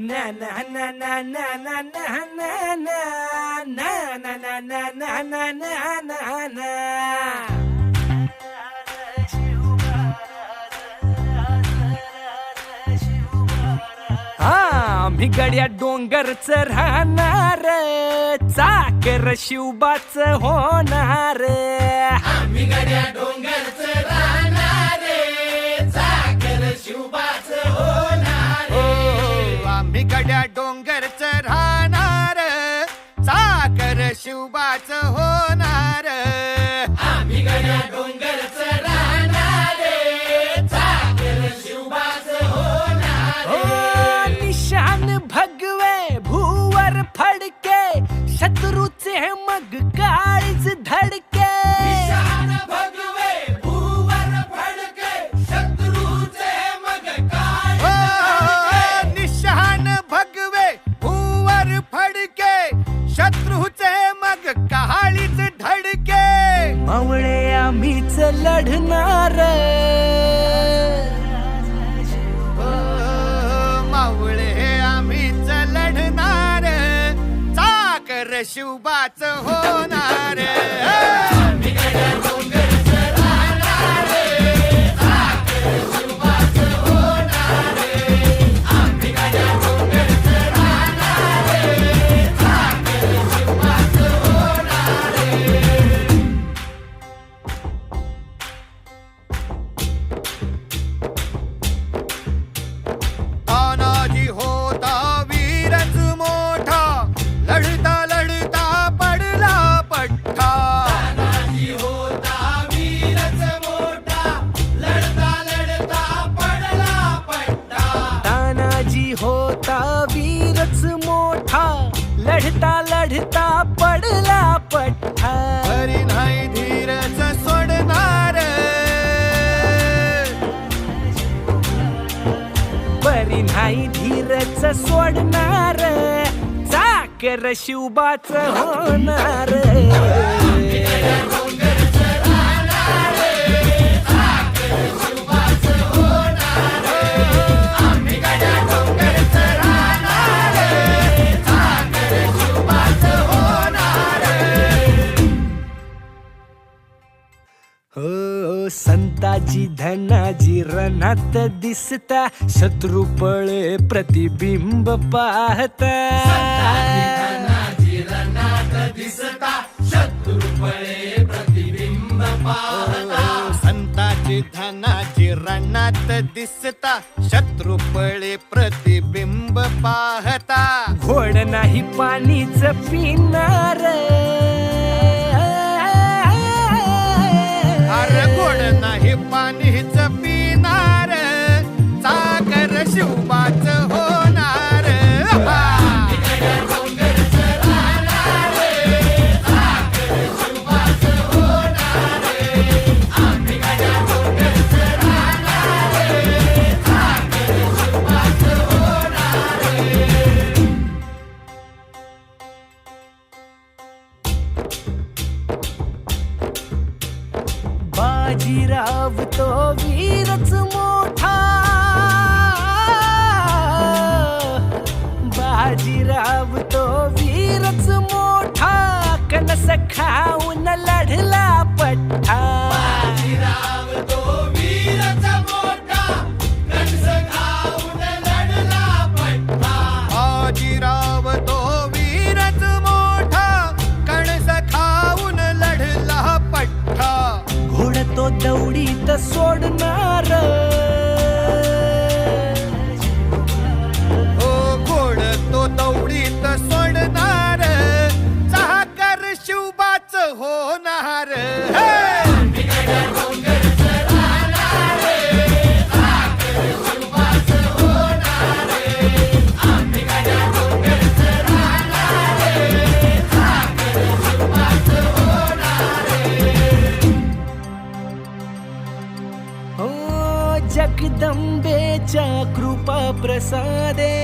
na na na na na na na na na na na na na na na na na. आम्ही गड्या डोंगरच राहणार, चाकर शिवबाच होणार. आम्ही गड्या डोंगरच राहणार, चाकर शिवबाच होणार. आम्ही गड्या डोंगरच राहणार, चाकर शिवबाच होणार. आम्ही गड्या डोंगरच राहणार, चाकर शिवबाच होणार. निशान भगवे भूवर फडके, शत्रूचे मग काळीच धडके. निशान भगवे भूवर फडके, शत्रूचे मग काळीच धडके. निशान भगवे भूवर फडके, शत्रूचे मग काळीच धडके. मावळे आम्हीच लढणार, मावळे आम्हीच लढणार, चाकर शिवबाच होणार. आम्ही गड्या डोंगरच राहणार, चाकर शिवबाच होणार. आम्ही गड्या डोंगरच राहणार, चाकर शिवबाच होणार. तानाजी होता वीरच मोठा, लढता लढता पडला पठ्ठा. तानाजी होता वीरच मोठा, लढता लढता पडला पट्टा. तानाजी होता वीरच मोठा, लढता लढता पडला पठ्ठा. हरी नाही धीरच सोडणार, बरी नाही धीरच सोडणार, चाकर शिवबाच होणार. डोंगरच राहणार, चाकर शिवबाच होणार. आम्ही गड्या डोंगरच राहणार, चाकर शिवबाच होणार. हो संताजी धनाजी रणात दिसता, शत्रू पळे प्रतिबिंब पाहता. धनाजी रणात दिसता, शत्रू पळे प्रतिबिंब पाहता. संताची धनाची रणात दिसता, शत्रू पळे प्रतिबिंब पाहता. घोड नाही पाणीच पिणार, अरे गोड नाही पाणीच पिणार, चाकर शिवबाच होणार. आम्ही गड्या डोंगरच राहणार, चाकर शिवबाच होणार. आम्ही गड्या डोंगरच राहणार, चाकर शिवबाच होणार. बाजीराव तो वीरच मोठा, बाजीराव तो वीरच मोठा, कणस खाऊन लढला पठ्ठा. बाजीराव तो वीरच मोठा, कणस खाऊन लढला पट्टा. बाजीराव तो वीरच मोठा, कणस खाऊन लढला पठ्ठा. घोड तो दौडीत सोडणार, ओ घोड तो दौडीत सोडणार, चाकर शिवबाच होणार. आम्ही गड्या डोंगरच राहणार, चाकर शिवबाच होणार. आम्ही गड्या डोंगरच राहणार, चाकर शिवबाच होणार. हो जगदंबेच्या कृपा प्रसादे,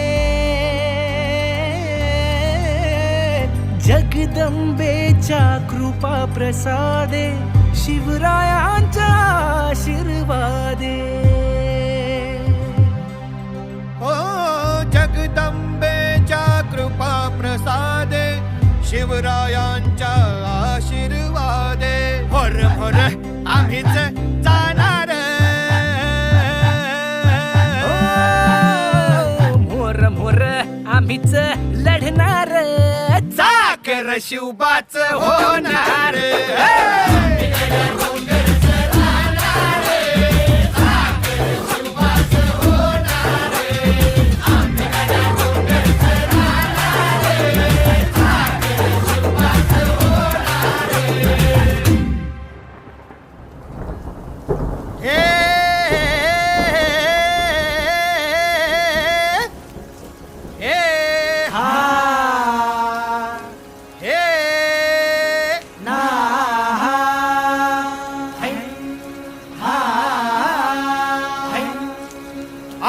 जगदंबेच्या कृपा प्रसादे, शिवरायांच्या आशीर्वादे. ओ जगदंबे शिवरायांच्या आशीर्वादे मोर मोर आम्हीच जाणार मोर मोर आम्हीच लढणार चाकर शिवबाच होणार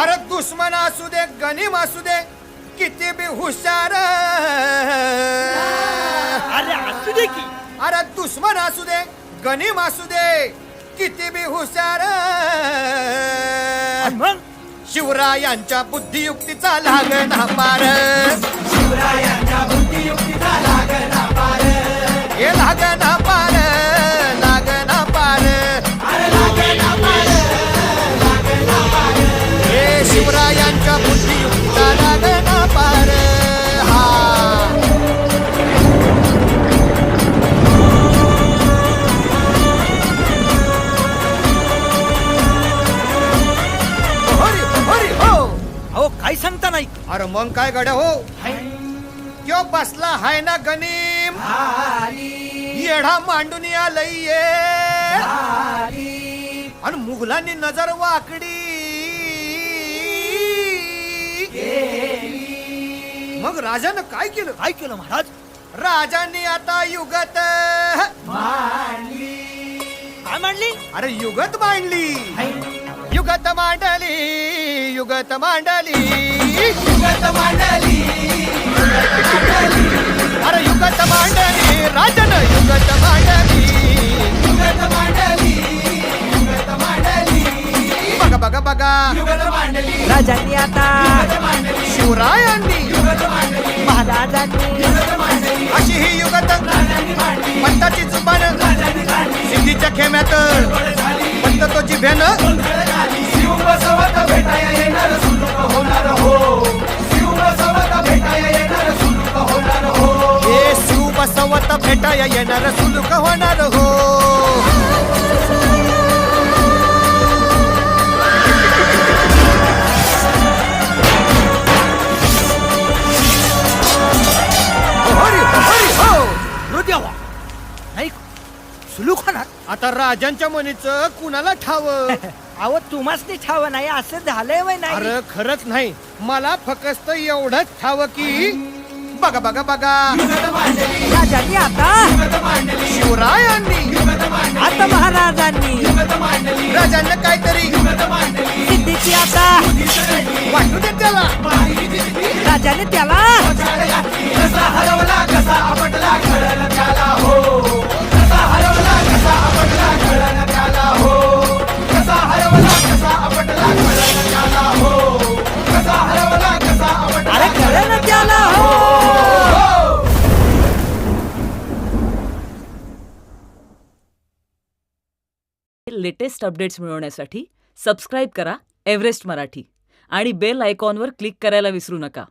अरे दुश्मन असू दे गनीम असू दे किती बी हुशार अरे असू दे की अरे दुश्मन असू दे गनीम असू दे किती बी हुशार मग शिवरायांच्या बुद्धियुक्तीचा लागना पार शिवरायांच्या बुद्धियुक्तीचा लागना पार हे लागना पार लागना पार अरे लागना पार लागना पार हे शिवरायांच्या बुद्धियुक्तीचा लागना पार हा हरी हरी हो अहो काय सांगता नाही अरे मग काय गड्या हो क्यों बसला हाय ना गनीम येढा मांडून आलंय ये आणि मुघलांनी नजर वाकडी मग राजानं काय केलं काय केलं महाराज राजांनी आता युगत काय मांडली अरे युगत मांडली युगत मांडली युगत मांडली युगत मांडली अरे युगत मांडली राजानं युगत मांडली युगत मांडली युगत मांडली बघा बघा बघा युगत मांडली राजांनी आता शिवरायांनी महाराजांनी अशी ही युगत पंताची जुबान सिद्धीच्या खेम्यात पंत तो जिभ्यानं शिव बसवत भेटाया येणार सुलूक होणार हो शिव बसवत भेटाया येणार सुलूक होणार हो हे शिव बसवत भेटाया येणार सुलूक होणार हो हरी हरी हो हृदयावा नाही सुलूक होणार आता राजांच्या मनीचं कुणाला ठाव अहो तुम्हाच ते ठाव नाही असं झालंय वय नाही अरे खरंच नाही मला फक्त एवढंच ठाव की बघा बघा बघा राजांनी आता शिवरायांनी आता महाराजांनी राजांना काहीतरी सिद्धीची आता वाटू दे त्याला राजाने त्याला कसा हरवला कसा आपटला कळलं त्याला हो कसा हरवला कसा आपटला कळलं त्याला हो कसा हरवला कसा आपटला कळलं त्याला हो कसा हरवला कसा आपटला अरे कळलं त्याला हो लेटेस्ट अपडेट्स मिळवण्यासाठी सबस्क्राईब करा एव्हरेस्ट मराठी आणि बेल आयकॉनवर क्लिक करायला विसरू नका.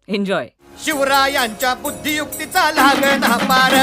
एन्जॉय. शिवरायांच्या बुद्धियुक्तीचा लागना पार